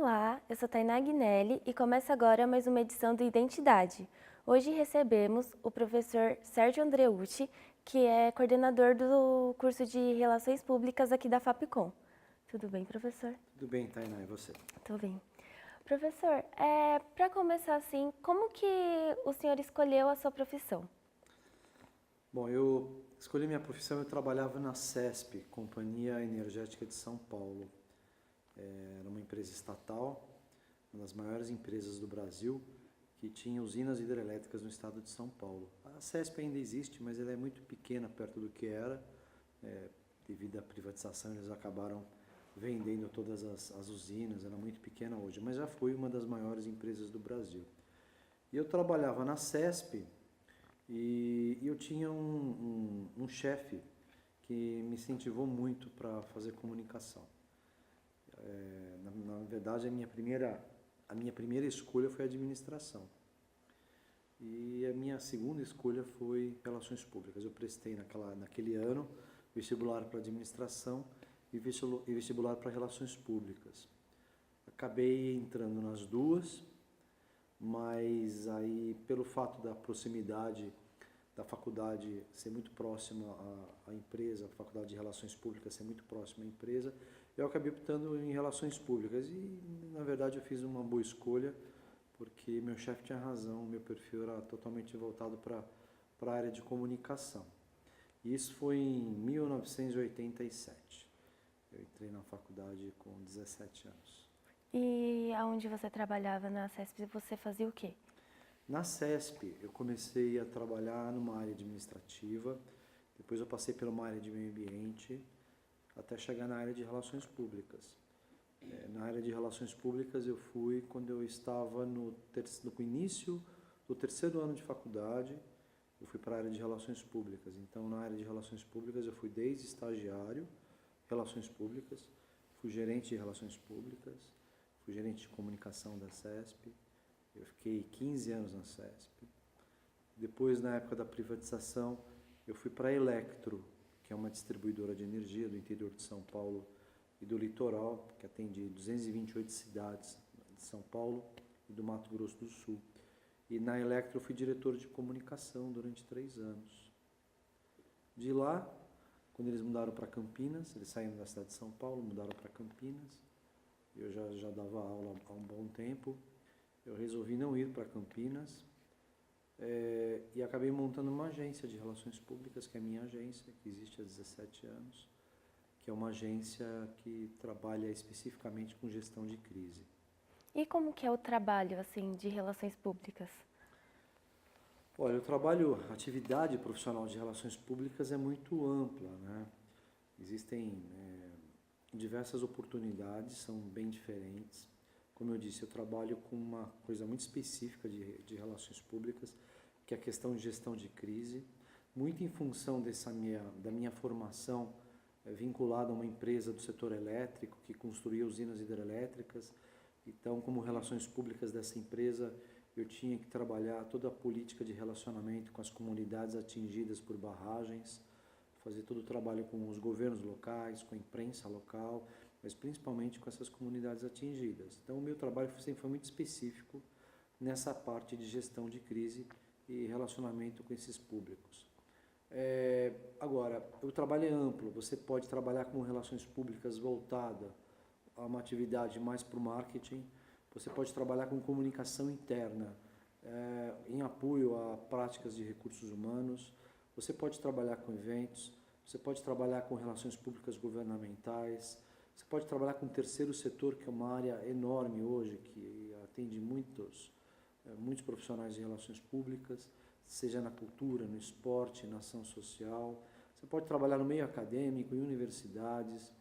Olá, eu sou Tainá Agnelli e começa agora mais uma edição do Identidade. Hoje recebemos o professor Sérgio Andreucci, que é coordenador do curso de Relações Públicas aqui da Fapcom. Tudo bem, professor? Tudo bem, Tainá, e você? Tudo bem. Professor, para começar assim, como que o senhor escolheu a sua profissão? Bom, eu escolhi minha profissão, eu trabalhava na CESP, Companhia Energética de São Paulo. Era uma empresa estatal, uma das maiores empresas do Brasil, que tinha usinas hidrelétricas no estado de São Paulo. A CESP ainda existe, mas ela é muito pequena perto do que era. Devido à privatização, eles acabaram vendendo todas as usinas, era muito pequena hoje, mas já foi uma das maiores empresas do Brasil. E eu trabalhava na CESP, e eu tinha um chefe que me incentivou muito para fazer comunicação. Na verdade, a minha primeira escolha foi administração. E a minha segunda escolha foi relações públicas. Eu prestei naquele ano vestibular para administração e vestibular para relações públicas. Acabei entrando nas duas, mas aí pelo fato da proximidade da faculdade ser muito próxima à empresa, a faculdade de relações públicas ser muito próxima à empresa, eu acabei optando em relações públicas e na verdade eu fiz uma boa escolha porque meu chefe tinha razão, meu perfil era totalmente voltado para a área de comunicação. E isso foi em 1987. Eu entrei na faculdade com 17 anos. E aonde você trabalhava na CESP, você fazia o quê? Na CESP, eu comecei a trabalhar numa área administrativa, depois eu passei por uma área de meio ambiente, até chegar na área de relações públicas. Na área de relações públicas eu fui quando eu estava no início do terceiro ano de faculdade, eu fui para a área de relações públicas. Então, na área de relações públicas eu fui desde estagiário, relações públicas, fui gerente de relações públicas, fui gerente de comunicação da CESP, eu fiquei 15 anos na CESP. Depois, na época da privatização, eu fui para a Electro, que é uma distribuidora de energia do interior de São Paulo e do litoral, que atende 228 cidades de São Paulo e do Mato Grosso do Sul. E na Electro eu fui diretor de comunicação durante 3 anos. De lá, quando eles mudaram para Campinas, eles saíram da cidade de São Paulo, mudaram para Campinas, eu já dava aula há um bom tempo, eu resolvi não ir para Campinas e acabei montando uma agência de relações públicas, que é a minha agência, que existe há 17 anos, que é uma agência que trabalha especificamente com gestão de crise. E como que é o trabalho, assim, de relações públicas? Olha, a atividade profissional de relações públicas é muito ampla, né? Existem diversas oportunidades, são bem diferentes. Como eu disse, eu trabalho com uma coisa muito específica de relações públicas, que é a questão de gestão de crise, muito em função da minha formação vinculada a uma empresa do setor elétrico que construía usinas hidrelétricas. Então, como relações públicas dessa empresa, eu tinha que trabalhar toda a política de relacionamento com as comunidades atingidas por barragens, fazer todo o trabalho com os governos locais, com a imprensa local, mas principalmente com essas comunidades atingidas. Então, o meu trabalho sempre foi muito específico nessa parte de gestão de crise e relacionamento com esses públicos. Agora, o trabalho é amplo, você pode trabalhar com relações públicas voltada a uma atividade mais para o marketing, você pode trabalhar com comunicação interna, em apoio a práticas de recursos humanos, você pode trabalhar com eventos, você pode trabalhar com relações públicas governamentais, você pode trabalhar com o terceiro setor, que é uma área enorme hoje, que atende muitos profissionais de relações públicas, seja na cultura, no esporte, na ação social. Você pode trabalhar no meio acadêmico, em universidades,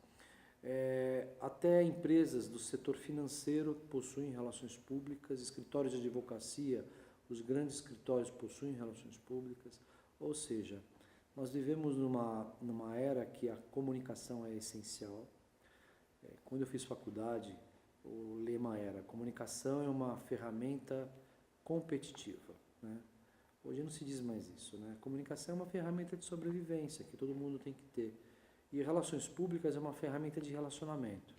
até empresas do setor financeiro possuem relações públicas, escritórios de advocacia, os grandes escritórios possuem relações públicas, ou seja, nós vivemos numa era que a comunicação é essencial. Quando eu fiz faculdade, o lema era: comunicação é uma ferramenta competitiva, né? Hoje não se diz mais isso, né? Comunicação é uma ferramenta de sobrevivência que todo mundo tem que ter. E relações públicas é uma ferramenta de relacionamento.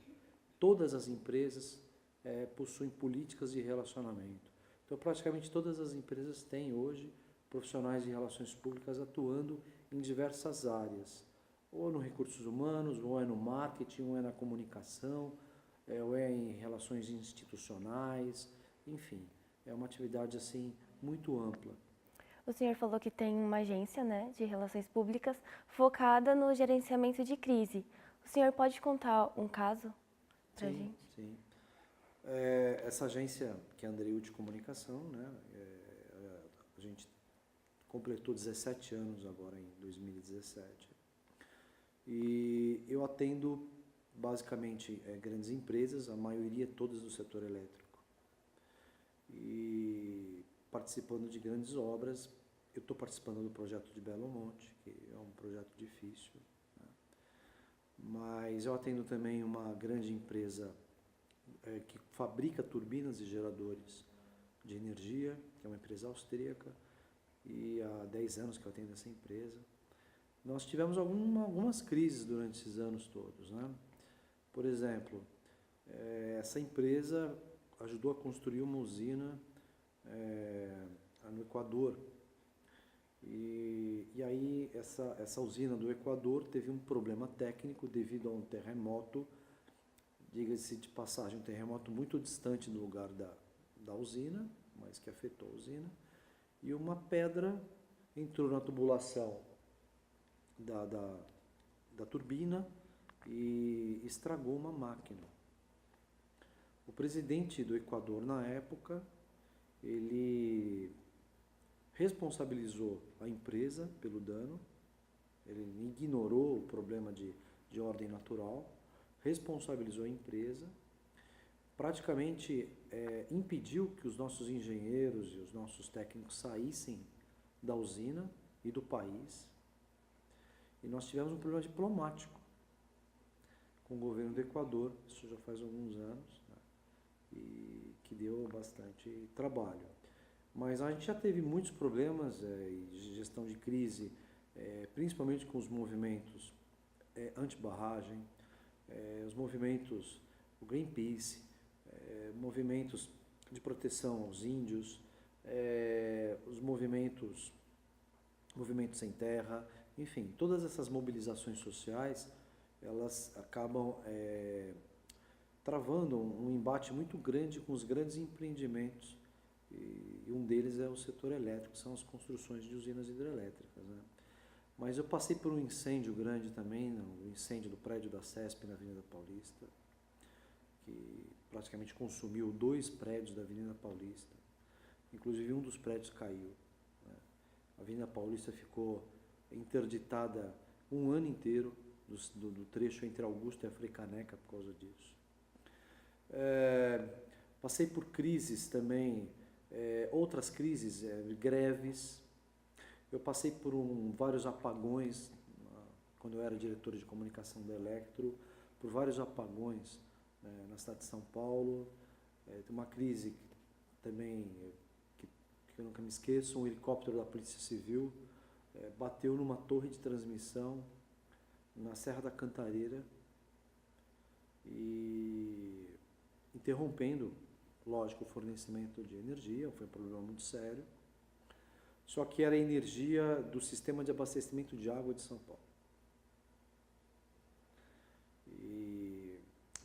Todas as empresas possuem políticas de relacionamento. Então, praticamente todas as empresas têm hoje profissionais de relações públicas atuando em diversas áreas, ou no recursos humanos, ou é no marketing, ou é na comunicação, ou é em relações institucionais, enfim, é uma atividade assim muito ampla. O senhor falou que tem uma agência, né, de relações públicas focada no gerenciamento de crise. O senhor pode contar um caso para a Sim, gente? sim. Essa agência, que é a Andreucci Comunicação, né, a gente completou 17 anos agora em 2017. E eu atendo basicamente grandes empresas, a maioria todas do setor elétrico. E participando de grandes obras, eu estou participando do projeto de Belo Monte, que é um projeto difícil, né? Mas eu atendo também uma grande empresa que fabrica turbinas e geradores de energia, que é uma empresa austríaca, e há 10 anos que eu atendo essa empresa. Nós tivemos algumas crises durante esses anos todos, né? Por exemplo, essa empresa ajudou a construir uma usina no Equador. E aí essa usina do Equador teve um problema técnico devido a um terremoto, diga-se de passagem, um terremoto muito distante do lugar da usina, mas que afetou a usina, e uma pedra entrou na tubulação da turbina e estragou uma máquina. O presidente do Equador, na época, ele responsabilizou a empresa pelo dano, ele ignorou o problema de ordem natural, responsabilizou a empresa, praticamente impediu que os nossos engenheiros e os nossos técnicos saíssem da usina e do país. E nós tivemos um problema diplomático com o governo do Equador, isso já faz alguns anos, né? E que deu bastante trabalho. Mas a gente já teve muitos problemas de gestão de crise, principalmente com os movimentos anti-barragem, os movimentos, o Greenpeace, movimentos de proteção aos índios, os movimentos sem terra, enfim, todas essas mobilizações sociais, elas acabam travando um embate muito grande com os grandes empreendimentos, e um deles é o setor elétrico, são as construções de usinas hidrelétricas, né? Mas eu passei por um incêndio grande também, o incêndio do prédio da CESP na Avenida Paulista, que praticamente consumiu 2 prédios da Avenida Paulista, inclusive um dos prédios caiu, né? A Avenida Paulista ficou interditada um ano inteiro do trecho entre Augusta e a Frei Caneca por causa disso. Passei por crises também, outras crises, greves. Eu passei por vários apagões, quando eu era diretor de comunicação da Electro, por vários apagões na cidade de São Paulo. Tem uma crise também que eu nunca me esqueço, um helicóptero da Polícia Civil bateu numa torre de transmissão na Serra da Cantareira e interrompendo, lógico, o fornecimento de energia, foi um problema muito sério. Só que era a energia do sistema de abastecimento de água de São Paulo. E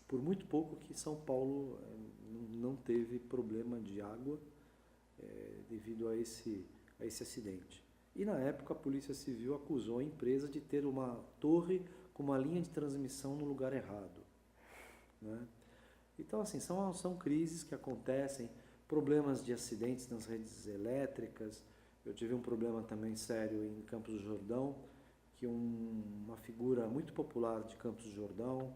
por muito pouco que São Paulo não teve problema de água devido a esse acidente. E na época a Polícia Civil acusou a empresa de ter uma torre com uma linha de transmissão no lugar errado, né? Então, assim, são crises que acontecem, problemas de acidentes nas redes elétricas. Eu tive um problema também sério em Campos do Jordão, que uma figura muito popular de Campos do Jordão,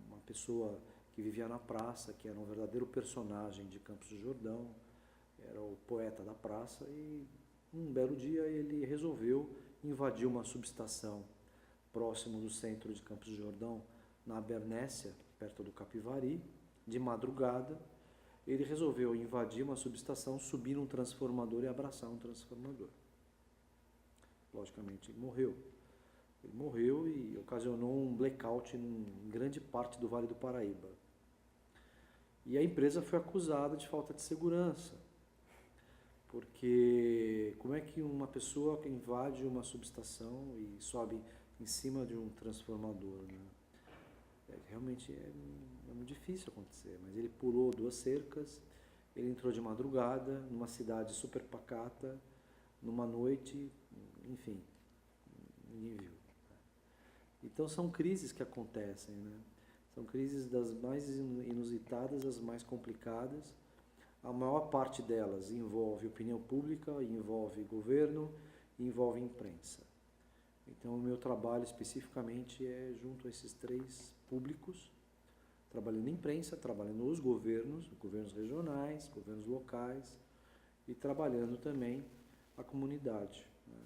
uma pessoa que vivia na praça, que era um verdadeiro personagem de Campos do Jordão, era o poeta da praça, e um belo dia ele resolveu invadir uma subestação próximo do centro de Campos do Jordão, na Bernécia, perto do Capivari, de madrugada. Ele resolveu invadir uma subestação, subir num transformador e abraçar um transformador. Logicamente, ele morreu. Ele morreu e ocasionou um blackout em grande parte do Vale do Paraíba. E a empresa foi acusada de falta de segurança, porque como é que uma pessoa invade uma subestação e sobe em cima de um transformador, né? Realmente é muito difícil acontecer, mas ele pulou 2 cercas, ele entrou de madrugada numa cidade super pacata, numa noite, enfim, ninguém viu. Então são crises que acontecem, né? São crises das mais inusitadas às mais complicadas. A maior parte delas envolve opinião pública, envolve governo, envolve imprensa. Então o meu trabalho especificamente é junto a esses 3 públicos, trabalhando em imprensa, trabalhando nos governos regionais, governos locais e trabalhando também a comunidade, né,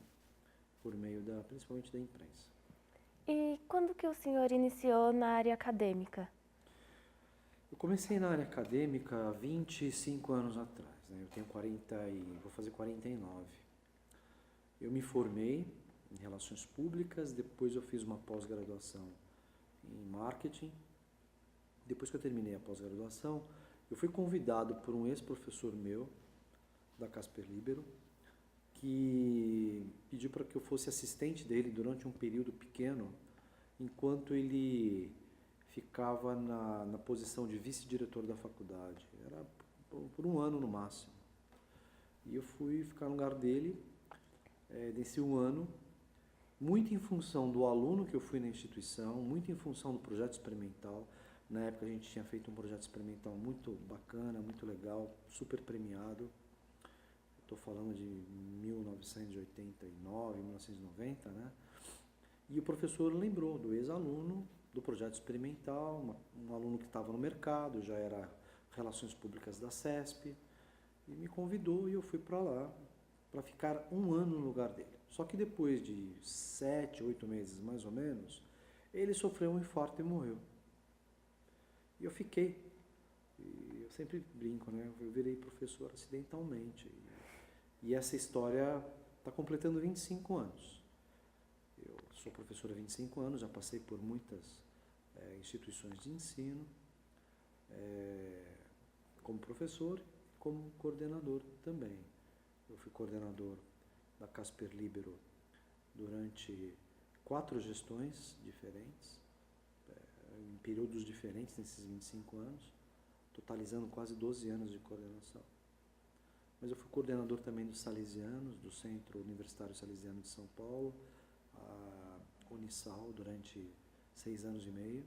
por meio principalmente da imprensa. E quando que o senhor iniciou na área acadêmica? Eu comecei na área acadêmica há 25 anos atrás, né? Eu tenho vou fazer 49. Eu me formei em Relações Públicas, depois eu fiz uma pós-graduação em Marketing. Depois que eu terminei a pós-graduação, eu fui convidado por um ex-professor meu, da Casper Libero, que pediu para que eu fosse assistente dele durante um período pequeno, enquanto ele ficava na posição de vice-diretor da faculdade. Era por um ano no máximo. E eu fui ficar no lugar dele, nesse um ano, muito em função do aluno que eu fui na instituição, muito em função do projeto experimental. Na época a gente tinha feito um projeto experimental muito bacana, muito legal, super premiado. Estou falando de 1989, 1990, né? E o professor lembrou do ex-aluno, do projeto experimental, um aluno que estava no mercado, já era Relações Públicas da CESP, e me convidou e eu fui para lá para ficar um ano no lugar dele. Só que depois de 7, 8 meses mais ou menos, ele sofreu um infarto e morreu. E eu fiquei. E eu sempre brinco, né? Eu virei professor acidentalmente. E essa história está completando 25 anos. Eu sou professor há 25 anos, já passei por muitas instituições de ensino, como professor e como coordenador também. Eu fui coordenador da Casper Libero durante 4 gestões diferentes, em períodos diferentes nesses 25 anos, totalizando quase 12 anos de coordenação. Mas eu fui coordenador também dos Salesianos, do Centro Universitário Salesiano de São Paulo, a Unisal, durante 6 anos e meio.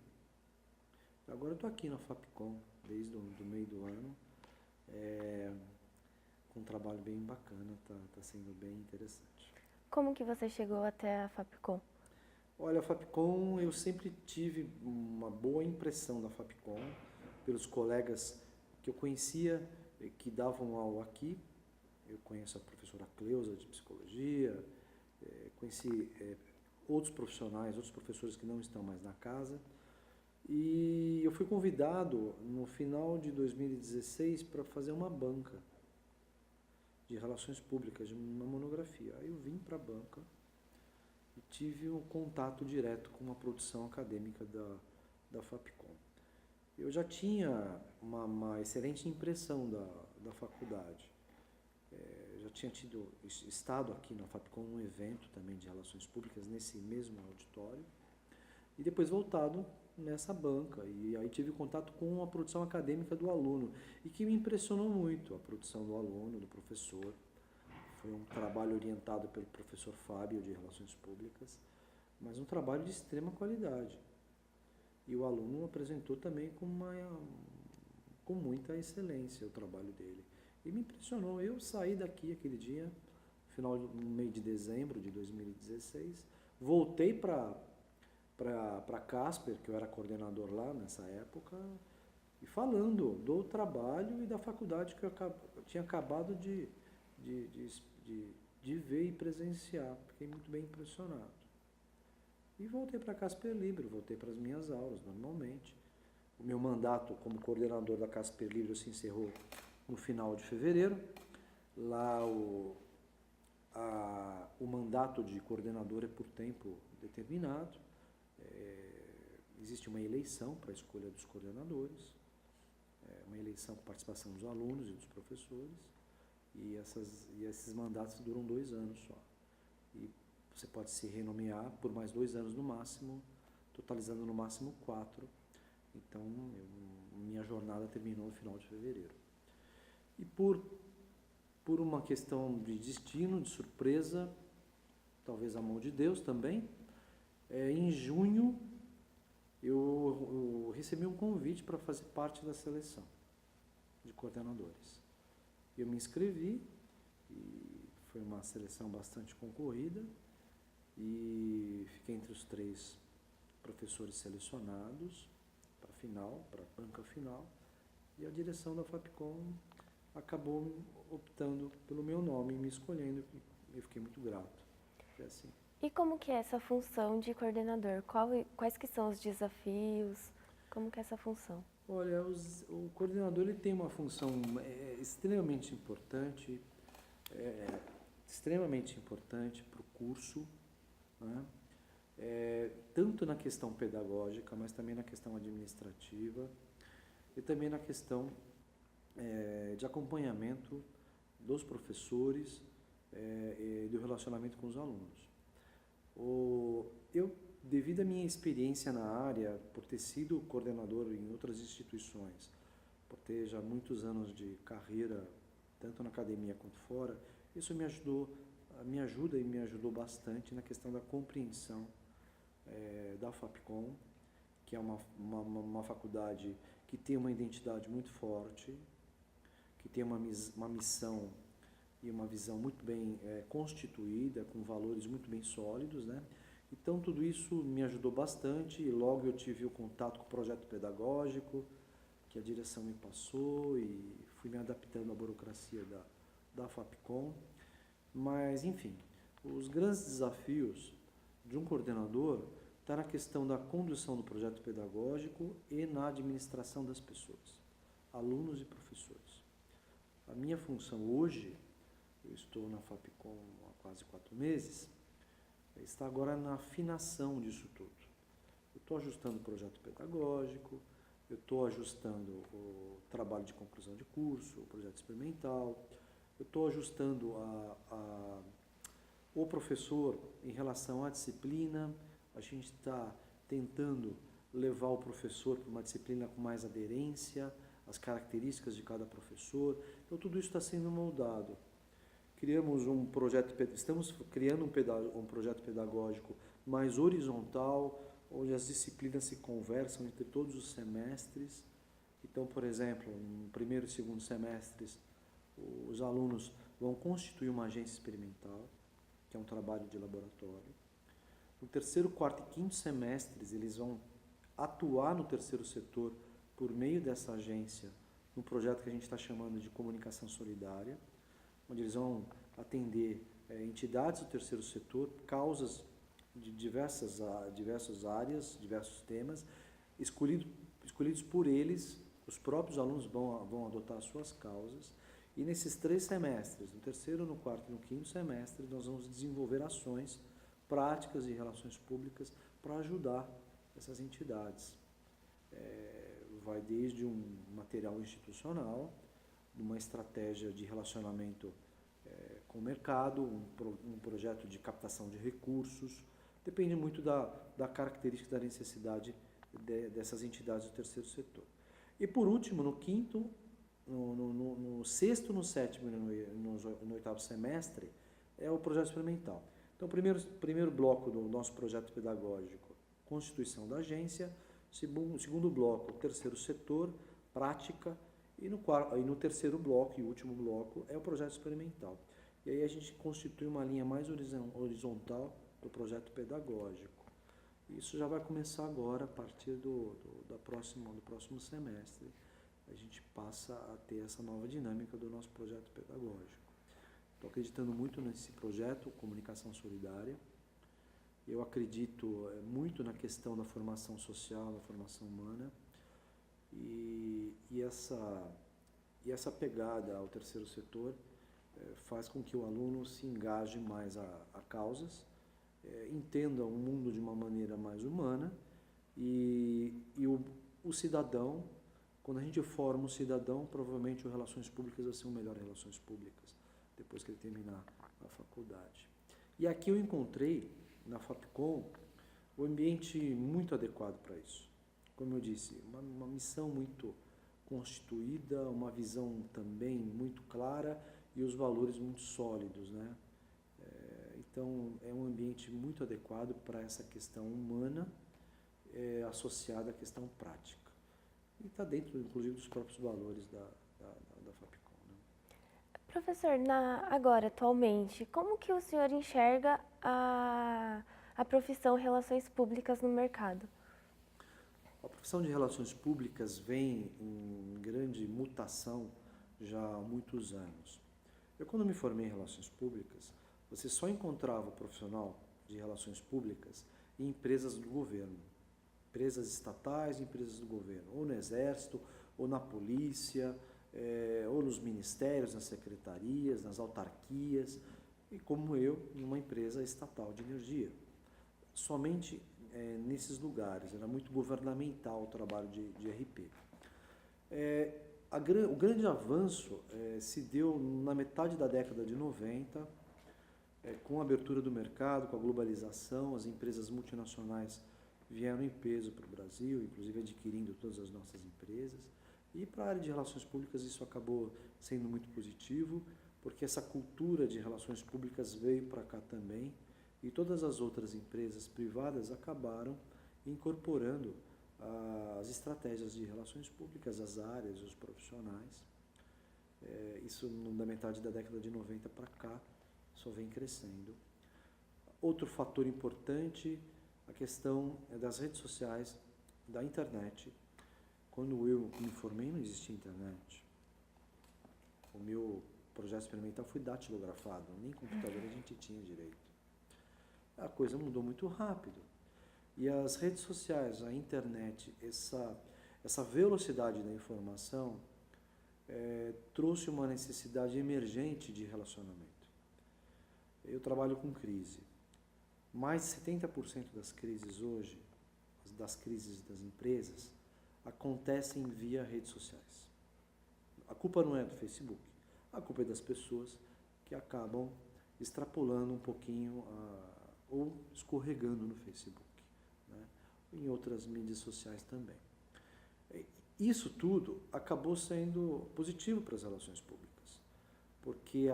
Agora eu estou aqui na Fapcom, desde o meio do ano, com um trabalho bem bacana, tá sendo bem interessante. Como que você chegou até a Fapcom? Olha, a Fapcom, eu sempre tive uma boa impressão da Fapcom, pelos colegas que eu conhecia, que davam aula aqui. Eu conheço a professora Cleusa, de Psicologia, conheci outros profissionais, outros professores que não estão mais na casa. E eu fui convidado, no final de 2016, para fazer uma banca de Relações Públicas, de uma monografia. Aí eu vim para a banca e tive um contato direto com a produção acadêmica da Fapcom. Eu já tinha uma excelente impressão da faculdade. Já tinha estado aqui na Fapcom num evento também de Relações Públicas, nesse mesmo auditório, e depois voltado nessa banca. E aí tive contato com a produção acadêmica do aluno, e que me impressionou muito, a produção do aluno, do professor. Foi um trabalho orientado pelo professor Fábio, de Relações Públicas, mas um trabalho de extrema qualidade. E o aluno apresentou também com muita excelência o trabalho dele. E me impressionou. Eu saí daqui aquele dia, no meio de dezembro de 2016, voltei para Casper, que eu era coordenador lá nessa época, e falando do trabalho e da faculdade que eu tinha acabado de ver e presenciar. Fiquei muito bem impressionado. E voltei para Casper Libero, voltei para as minhas aulas normalmente. O meu mandato como coordenador da Casper Libero se encerrou no final de fevereiro. Lá o mandato de coordenador é por tempo determinado, existe uma eleição para a escolha dos coordenadores, uma eleição com participação dos alunos e dos professores, e esses mandatos duram 2 anos só. E você pode se renomear por mais 2 anos no máximo, totalizando no máximo 4. Então, minha jornada terminou no final de fevereiro. E por uma questão de destino, de surpresa, talvez a mão de Deus também, em junho eu recebi um convite para fazer parte da seleção de coordenadores. Eu me inscrevi, e foi uma seleção bastante concorrida, e fiquei entre os 3 professores selecionados para a final, para a banca final, e a direção da Fapcom acabou optando pelo meu nome e me escolhendo, e eu fiquei muito grato. É assim. E como que é essa função de coordenador? Quais que são os desafios? Como que é essa função? Olha, o coordenador ele tem uma função extremamente importante para o curso, né? Tanto na questão pedagógica, mas também na questão administrativa e também na questão de acompanhamento dos professores e do relacionamento com os alunos. Devido à minha experiência na área, por ter sido coordenador em outras instituições, por ter já muitos anos de carreira, tanto na academia quanto fora, isso me ajuda e me ajudou bastante na questão da compreensão da Fapcom, que é uma faculdade que tem uma identidade muito forte, que tem uma missão e uma visão muito bem constituída, com valores muito bem sólidos, né? Então, tudo isso me ajudou bastante, e logo eu tive o contato com o projeto pedagógico, que a direção me passou, e fui me adaptando à burocracia da Fapcom. Mas, enfim, os grandes desafios de um coordenador está na questão da condução do projeto pedagógico e na administração das pessoas, alunos e professores. A minha função hoje, eu estou na Fapcom há quase 4 meses, está agora na afinação disso tudo. Eu estou ajustando o projeto pedagógico, eu estou ajustando o trabalho de conclusão de curso, o projeto experimental, eu estou ajustando o professor em relação à disciplina, a gente está tentando levar o professor para uma disciplina com mais aderência, as características de cada professor, então tudo isso está sendo moldado. Estamos criando um projeto pedagógico mais horizontal, onde as disciplinas se conversam entre todos os semestres. Então, por exemplo, no primeiro e segundo semestres, os alunos vão constituir uma agência experimental, que é um trabalho de laboratório. No terceiro, quarto e quinto semestres, eles vão atuar no terceiro setor por meio dessa agência, num projeto que a gente está chamando de comunicação solidária, onde eles vão atender entidades do terceiro setor, causas de diversas áreas, diversos temas, escolhidos por eles, os próprios alunos vão adotar as suas causas, e nesses 3 semestres, no terceiro, no quarto e no quinto semestre, nós vamos desenvolver ações práticas de relações públicas para ajudar essas entidades. Vai desde um material institucional, uma estratégia de relacionamento com o mercado, um projeto de captação de recursos, depende muito da característica, da necessidade dessas entidades do terceiro setor. E por último, no quinto, no sexto, no sétimo e no oitavo semestre, é o projeto experimental. Então, o primeiro bloco do nosso projeto pedagógico, constituição da agência, segundo bloco, o terceiro setor, prática, e no terceiro bloco e último bloco é o projeto experimental. E aí a gente constitui uma linha mais horizontal do projeto pedagógico. Isso já vai começar agora, a partir do próximo semestre. A gente passa a ter essa nova dinâmica do nosso projeto pedagógico. Estou acreditando muito nesse projeto, Comunicação Solidária. Eu acredito muito na questão da formação social, da formação humana. E essa pegada ao terceiro setor, faz com que o aluno se engaje mais a causas, entenda o mundo de uma maneira mais humana e o cidadão, quando a gente forma um cidadão, provavelmente o Relações Públicas vai ser o melhor Relações Públicas, depois que ele terminar a faculdade. E aqui eu encontrei, na Fapcom, o ambiente muito adequado para isso. Como eu disse, uma missão muito constituída, uma visão também muito clara e os valores muito sólidos, né? Então, é um ambiente muito adequado para essa questão humana associada à questão prática. E está dentro, inclusive, dos próprios valores da Fapcom, né? Professor, agora, atualmente, como que o senhor enxerga a profissão Relações Públicas no mercado? A profissão de Relações Públicas vem em grande mutação já há muitos anos. Eu, quando me formei em Relações Públicas, você só encontrava o profissional de Relações Públicas em empresas do governo, empresas estatais e empresas do governo, ou no Exército, ou na polícia, ou nos ministérios, nas secretarias, nas autarquias, e como eu, numa empresa estatal de energia. Somente nesses lugares, era muito governamental o trabalho de RP. O grande avanço se deu na metade da década de 90, com a abertura do mercado, com a globalização, as empresas multinacionais vieram em peso para o Brasil, inclusive adquirindo todas as nossas empresas. E para a área de relações públicas isso acabou sendo muito positivo, porque essa cultura de relações públicas veio para cá também, e todas as outras empresas privadas acabaram incorporando as estratégias de relações públicas, as áreas, os profissionais. Isso da metade da década de 90 para cá só vem crescendo. Outro fator importante, a questão das redes sociais, da internet. Quando eu me formei não existia internet. O meu projeto experimental foi datilografado, nem computador a gente tinha direito. A coisa mudou muito rápido. E as redes sociais, a internet, essa velocidade da informação trouxe uma necessidade emergente de relacionamento. Eu trabalho com crise. Mais de 70% das crises hoje, das crises das empresas, acontecem via redes sociais. A culpa não é do Facebook, a culpa é das pessoas que acabam extrapolando um pouquinho ou escorregando no Facebook, né? Em outras mídias sociais também. Isso tudo acabou sendo positivo para as relações públicas, porque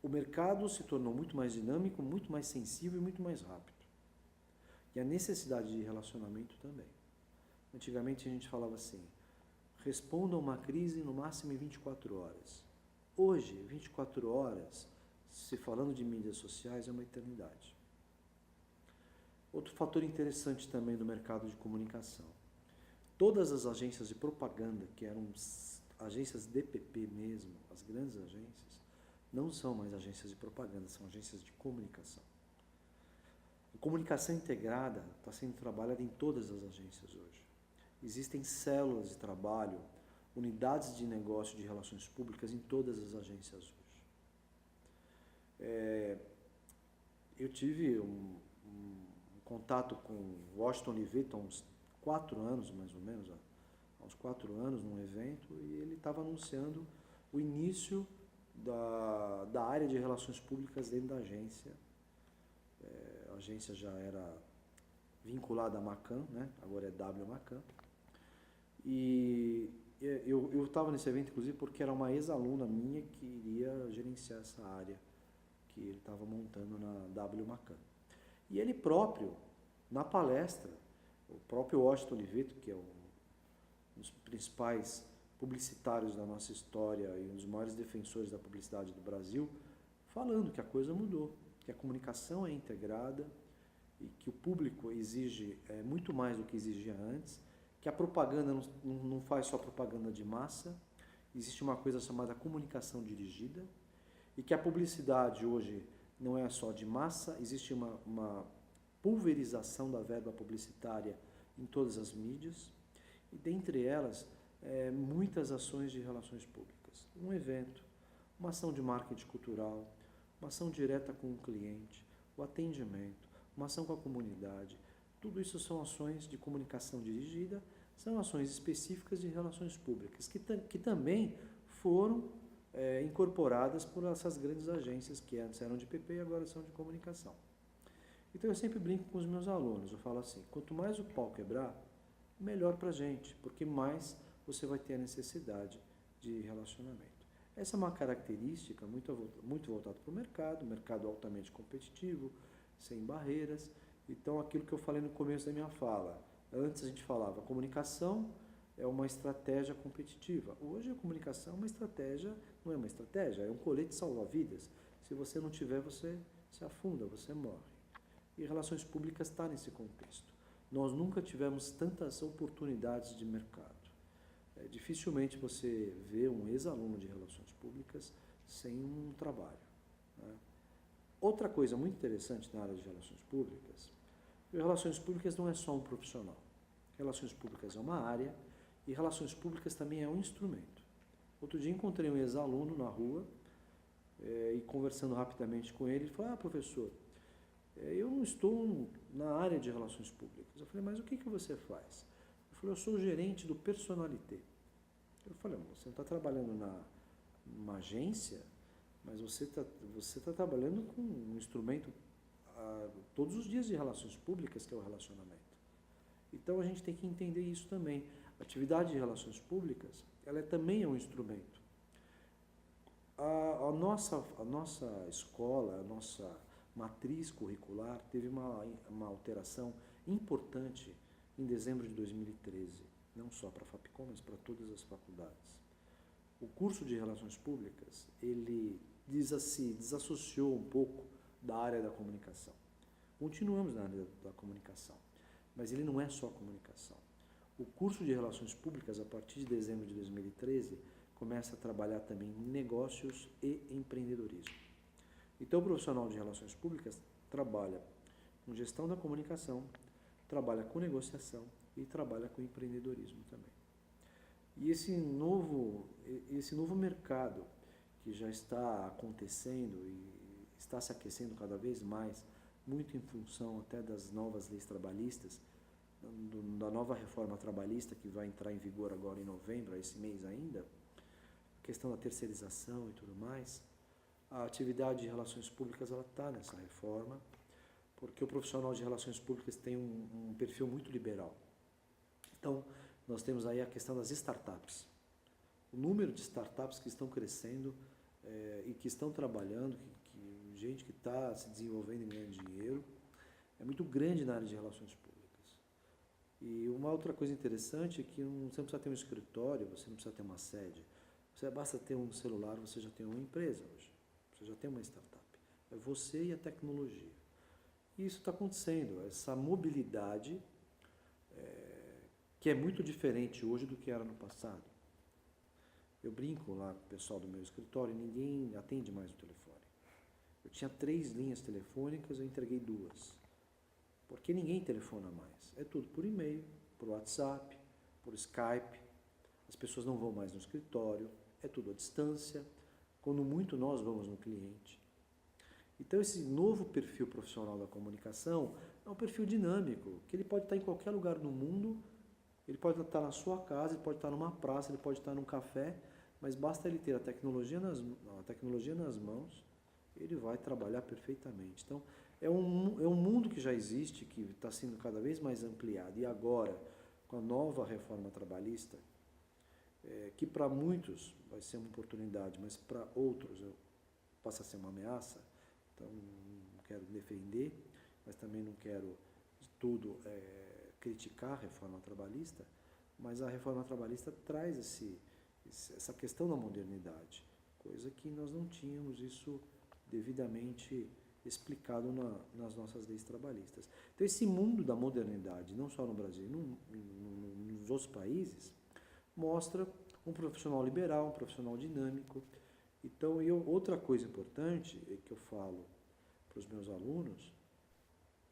o mercado se tornou muito mais dinâmico, muito mais sensível e muito mais rápido. E a necessidade de relacionamento também. Antigamente a gente falava assim, responda a uma crise no máximo em 24 horas. Hoje, 24 horas, se falando de mídias sociais, é uma eternidade. Outro fator interessante também do mercado de comunicação. Todas as agências de propaganda, que eram agências DPP mesmo, as grandes agências, não são mais agências de propaganda, são agências de comunicação. A comunicação integrada está sendo trabalhada em todas as agências hoje. Existem células de trabalho, unidades de negócio de relações públicas em todas as agências hoje. Eu tive um contato com o Washington Oliveto há uns 4 anos, mais ou menos, há uns 4 anos, num evento, e ele estava anunciando o início da área de relações públicas dentro da agência. A agência já era vinculada à Macan, né? Agora é W Macan. E eu estava nesse evento, inclusive, porque era uma ex-aluna minha que iria gerenciar essa área que ele estava montando na W Macan. E ele próprio, na palestra, o próprio Washington Oliveto, que é um dos principais publicitários da nossa história e um dos maiores defensores da publicidade do Brasil, falando que a coisa mudou, que a comunicação é integrada e que o público exige muito mais do que exigia antes, que a propaganda não faz só propaganda de massa, existe uma coisa chamada comunicação dirigida, e que a publicidade hoje não é só de massa, existe uma pulverização da verba publicitária em todas as mídias, e dentre elas, muitas ações de relações públicas. Um evento, uma ação de marketing cultural, uma ação direta com o cliente, o atendimento, uma ação com a comunidade. Tudo isso são ações de comunicação dirigida, são ações específicas de relações públicas, que também foram incorporadas por essas grandes agências que antes eram de PP e agora são de comunicação. Então eu sempre brinco com os meus alunos, eu falo assim, quanto mais o pau quebrar, melhor para a gente, porque mais você vai ter a necessidade de relacionamento. Essa é uma característica muito voltada para o mercado altamente competitivo, sem barreiras. Então, aquilo que eu falei no começo da minha fala, antes a gente falava, comunicação é uma estratégia competitiva. Hoje a comunicação é uma estratégia, não é uma estratégia, é um colete salva-vidas. Se você não tiver, você se afunda, você morre. E relações públicas está nesse contexto. Nós nunca tivemos tantas oportunidades de mercado. Dificilmente você vê um ex-aluno de relações públicas sem um trabalho, né? Outra coisa muito interessante na área de relações públicas, relações públicas não é só um profissional. Relações públicas é uma área e relações públicas também é um instrumento. Outro dia encontrei um ex-aluno na rua e conversando rapidamente com ele, ele falou, professor, eu não estou na área de relações públicas. Eu falei, mas o que você faz? Ele falou, eu sou o gerente do Personalité. Eu falei, você não está trabalhando numa agência, mas você tá trabalhando com um instrumento todos os dias de relações públicas, que é o relacionamento. Então a gente tem que entender isso também. A atividade de relações públicas, ela também é um instrumento. A nossa escola, a nossa matriz curricular teve uma alteração importante em dezembro de 2013, não só para a Fapcom, mas para todas as faculdades. O curso de Relações Públicas, ele se desassociou um pouco da área da comunicação. Continuamos na área da comunicação, mas ele não é só comunicação. O curso de Relações Públicas, a partir de dezembro de 2013, começa a trabalhar também negócios e empreendedorismo. Então, o profissional de Relações Públicas trabalha com gestão da comunicação, trabalha com negociação e trabalha com empreendedorismo também. E esse novo mercado que já está acontecendo e está se aquecendo cada vez mais, muito em função até das novas leis trabalhistas, da nova reforma trabalhista que vai entrar em vigor agora em novembro, esse mês ainda, a questão da terceirização e tudo mais, a atividade de relações públicas ela está nessa reforma, porque o profissional de relações públicas tem um perfil muito liberal. Então, nós temos aí a questão das startups. O número de startups que estão crescendo e que estão trabalhando, gente que está se desenvolvendo e ganhando dinheiro, é muito grande na área de relações públicas. E uma outra coisa interessante é que você não precisa ter um escritório, você não precisa ter uma sede. Basta ter um celular, você já tem uma empresa hoje. Você já tem uma startup. É você e a tecnologia. E isso está acontecendo, essa mobilidade que é muito diferente hoje do que era no passado. Eu brinco lá com o pessoal do meu escritório, ninguém atende mais o telefone. Eu tinha 3 linhas telefônicas, eu entreguei 2. Porque ninguém telefona mais. É tudo por e-mail, por WhatsApp, por Skype. As pessoas não vão mais no escritório, é tudo à distância. Quando muito nós vamos no cliente. Então esse novo perfil profissional da comunicação é um perfil dinâmico, que ele pode estar em qualquer lugar do mundo, ele pode estar na sua casa, ele pode estar numa praça, ele pode estar num café, mas basta ele ter a tecnologia nas mãos, ele vai trabalhar perfeitamente. Então é um mundo que já existe, que está sendo cada vez mais ampliado. E agora, com a nova reforma trabalhista, que para muitos vai ser uma oportunidade, mas para outros passa a ser uma ameaça. Então, não quero defender, mas também não quero de tudo criticar a reforma trabalhista, mas a reforma trabalhista traz essa questão da modernidade, coisa que nós não tínhamos isso devidamente explicado nas nossas leis trabalhistas. Então, esse mundo da modernidade, não só no Brasil, nos outros países, mostra um profissional liberal, um profissional dinâmico. Então, outra coisa importante é que eu falo para os meus alunos,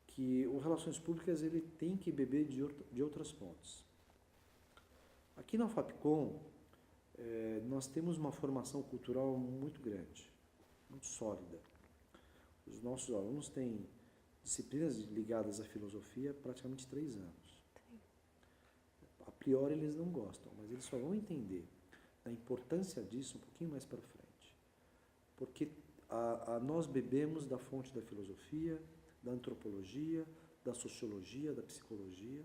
que o Relações Públicas ele tem que beber de outras fontes. Aqui na Fapcom, Nós temos uma formação cultural muito grande, muito sólida. Os nossos alunos têm disciplinas ligadas à filosofia há praticamente 3 anos. A priori eles não gostam, mas eles só vão entender a importância disso um pouquinho mais para frente. Porque nós bebemos da fonte da filosofia, da antropologia, da sociologia, da psicologia.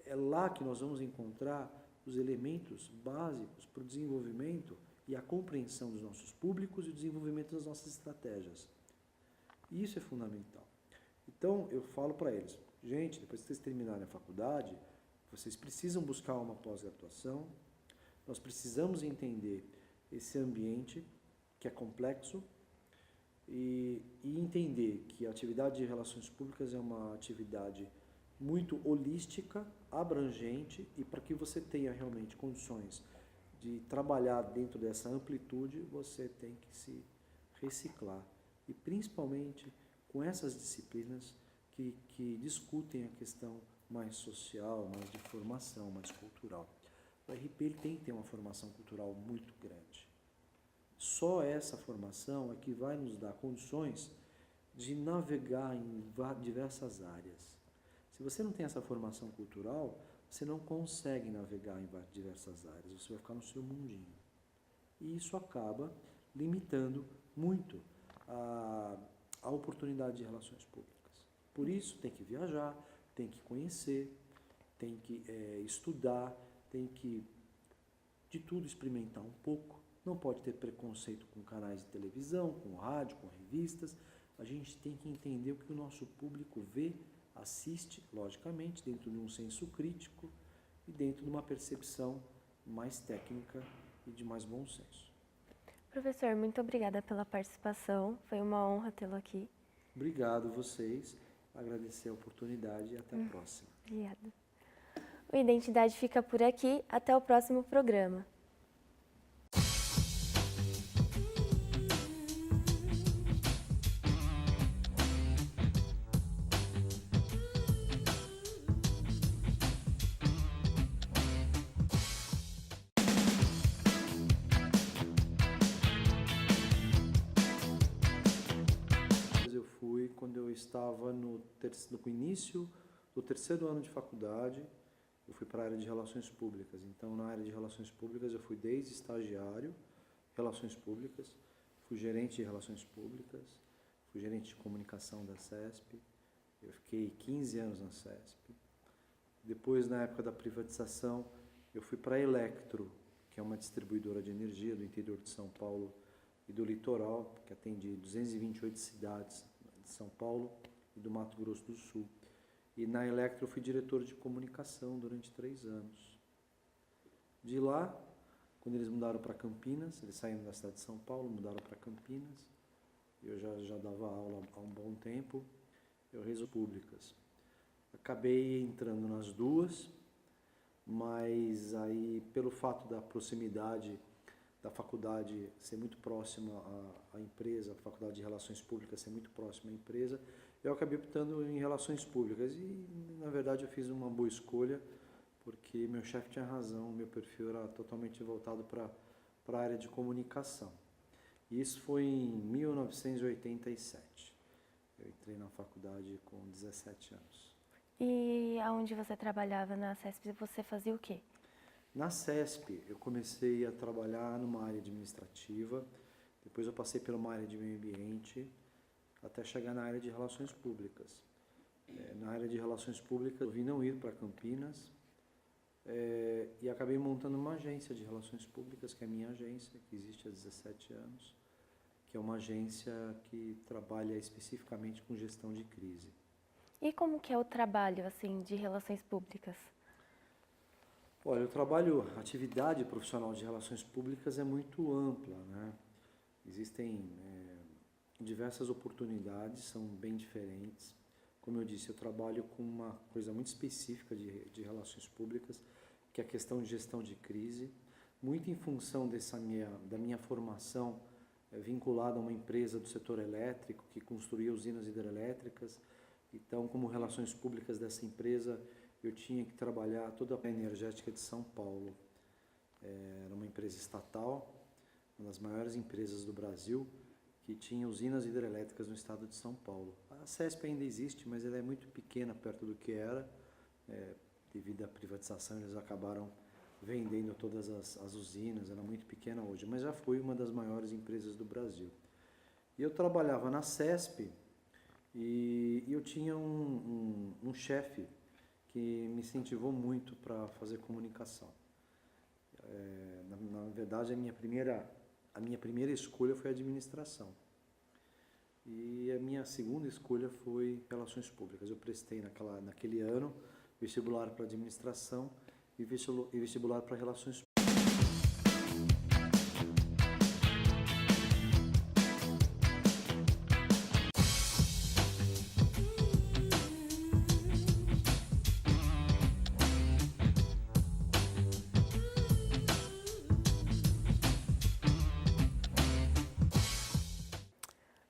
É lá que nós vamos encontrar os elementos básicos para o desenvolvimento e a compreensão dos nossos públicos e o desenvolvimento das nossas estratégias. E isso é fundamental. Então, eu falo para eles, gente, depois que vocês terminarem a faculdade, vocês precisam buscar uma pós-graduação, nós precisamos entender esse ambiente que é complexo e entender que a atividade de relações públicas é uma atividade muito holística, abrangente, e para que você tenha realmente condições de trabalhar dentro dessa amplitude, você tem que se reciclar. E principalmente com essas disciplinas que discutem a questão mais social, mais de formação, mais cultural. O RP ele tem que ter uma formação cultural muito grande. Só essa formação é que vai nos dar condições de navegar em diversas áreas. Se você não tem essa formação cultural, você não consegue navegar em diversas áreas, você vai ficar no seu mundinho. E isso acaba limitando muito a oportunidade de relações públicas. Por isso, tem que viajar, tem que conhecer, tem que estudar, tem que, de tudo, experimentar um pouco. Não pode ter preconceito com canais de televisão, com rádio, com revistas. A gente tem que entender o que o nosso público vê, assiste, logicamente, dentro de um senso crítico e dentro de uma percepção mais técnica e de mais bom senso. Professor, muito obrigada pela participação. Foi uma honra tê-lo aqui. Obrigado a vocês. Agradecer a oportunidade e até a próxima. Obrigada. O Identidade fica por aqui. Até o próximo programa. Eu fui quando eu estava no início do 3º ano de faculdade. Eu fui para a área de relações públicas. Então, na área de relações públicas, eu fui desde estagiário, relações públicas, fui gerente de relações públicas, fui gerente de comunicação da CESP, eu fiquei 15 anos na CESP. Depois, na época da privatização, eu fui para a Electro, que é uma distribuidora de energia do interior de São Paulo e do litoral, que atende 228 cidades de São Paulo e do Mato Grosso do Sul. E na Electro eu fui diretor de comunicação durante 3 anos. De lá, quando eles mudaram para Campinas, eles saíram da cidade de São Paulo, mudaram para Campinas, eu já dava aula há um bom tempo, eu resolvi públicas. Acabei entrando nas duas, mas aí pelo fato da proximidade da faculdade ser muito próxima à empresa, a faculdade de Relações Públicas ser muito próxima à empresa, eu acabei optando em Relações Públicas e, na verdade, eu fiz uma boa escolha, porque meu chefe tinha razão, meu perfil era totalmente voltado para a área de comunicação. E isso foi em 1987. Eu entrei na faculdade com 17 anos. E aonde você trabalhava na CESP, você fazia o quê? Na CESP, eu comecei a trabalhar numa área administrativa, depois eu passei por uma área de meio ambiente, até chegar na área de relações públicas. Na área de relações públicas, eu vim não ir para Campinas e acabei montando uma agência de relações públicas, que é a minha agência, que existe há 17 anos, que é uma agência que trabalha especificamente com gestão de crise. E como que é o trabalho, assim, de relações públicas? Olha, a atividade profissional de relações públicas é muito ampla, né? Existem diversas oportunidades, são bem diferentes. Como eu disse, eu trabalho com uma coisa muito específica de relações públicas, que é a questão de gestão de crise, muito em função da minha formação vinculada a uma empresa do setor elétrico, que construía usinas hidrelétricas. Então, como relações públicas dessa empresa, eu tinha que trabalhar toda a energética de São Paulo. Era uma empresa estatal, uma das maiores empresas do Brasil, que tinha usinas hidrelétricas no estado de São Paulo. A CESP ainda existe, mas ela é muito pequena perto do que era. Devido à privatização, eles acabaram vendendo todas as usinas, ela é muito pequena hoje, mas já foi uma das maiores empresas do Brasil. E eu trabalhava na CESP e eu tinha um chefe que me incentivou muito para fazer comunicação. Na verdade, a minha primeira escolha foi administração. E a minha segunda escolha foi relações públicas. Eu prestei naquele ano vestibular para administração e vestibular para relações públicas.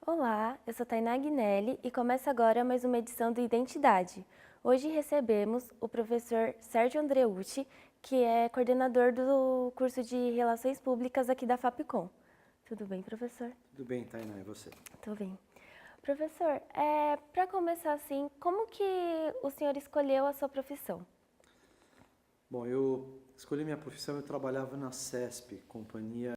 Olá, eu sou Tainá Guinelli e começa agora mais uma edição do Identidade. Hoje recebemos o professor Sérgio Andreucci, que é coordenador do curso de Relações Públicas aqui da Fapcom. Tudo bem, professor? Tudo bem, Tainá, e você? Tudo bem. Professor, para começar assim, como que o senhor escolheu a sua profissão? Bom, eu escolhi minha profissão, eu trabalhava na CESP, Companhia